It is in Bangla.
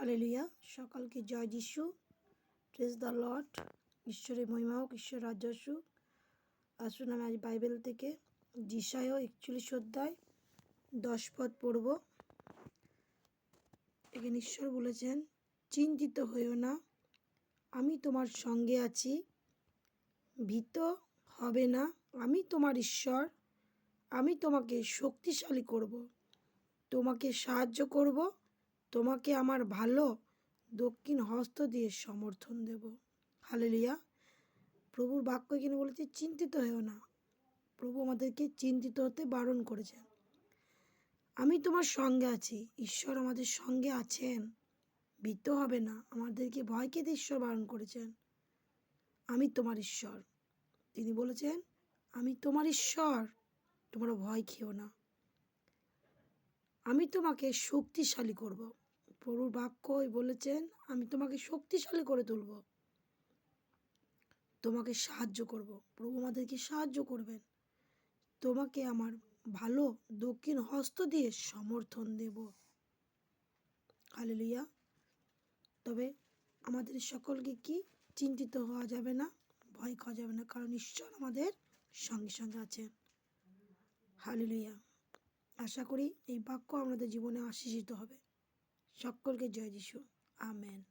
হালেলুয়া। সকালকে জয় যিশু। Praise the lord. ঈশ্বরের মহিমা হোক, ঈশ্বর রাজ্য আসুক। আসুন আমি আজ বাইবেল থেকে যিশায়া 41 অধ্যায় 10 পদ পড়ব। এখানে ঈশ্বর বলেছেন, চিন্তিত হইও না, আমি তোমার সঙ্গে আছি, ভীত হবে না, আমি তোমার ঈশ্বর, আমি তোমাকে শক্তিশালী করব, তোমাকে সাহায্য করব, তোমাকে আমার ভালো দক্ষিণ হস্ত দিয়ে সমর্থন দেব। হালেলুয়া। প্রভুর বাক্য এখানে বলেছে, চিন্তিত হয়েও না। প্রভু আমাদেরকে চিন্তিত হতে বারণ করেছেন। আমি তোমার সঙ্গে আছি। ঈশ্বর আমাদের সঙ্গে আছেন, ভীত হবে না। আমাদেরকে ভয় খেতে ঈশ্বর বারণ করেছেন। আমি তোমার ঈশ্বর। তিনি বলেছেন, আমি তোমার ঈশ্বর, তোমরা ভয় খেও না, আমি তোমাকে শক্তিশালী করব। প্রভুর বাক্য বলেছেন, আমি তোমাকে শক্তিশালী করে তুলব, তোমাকে সাহায্য করব। প্রভু আমাদেরকে সাহায্য করবেন। তোমাকে আমার ভালো দক্ষিণ হস্ত দিয়ে সমর্থন দেব। হালেলুয়া। তবে আমাদের সকলকে কি চিন্তিত হওয়া যাবে না, ভয় খাওয়া যাবে না, কারণ ঈশ্বর আমাদের সঙ্গে সঙ্গে আছেন। হালেলুয়া। আশা করি এই বাক্য আমাদের জীবনে আশীষিত হবে। সকলকে জয় যিশু। আমেন।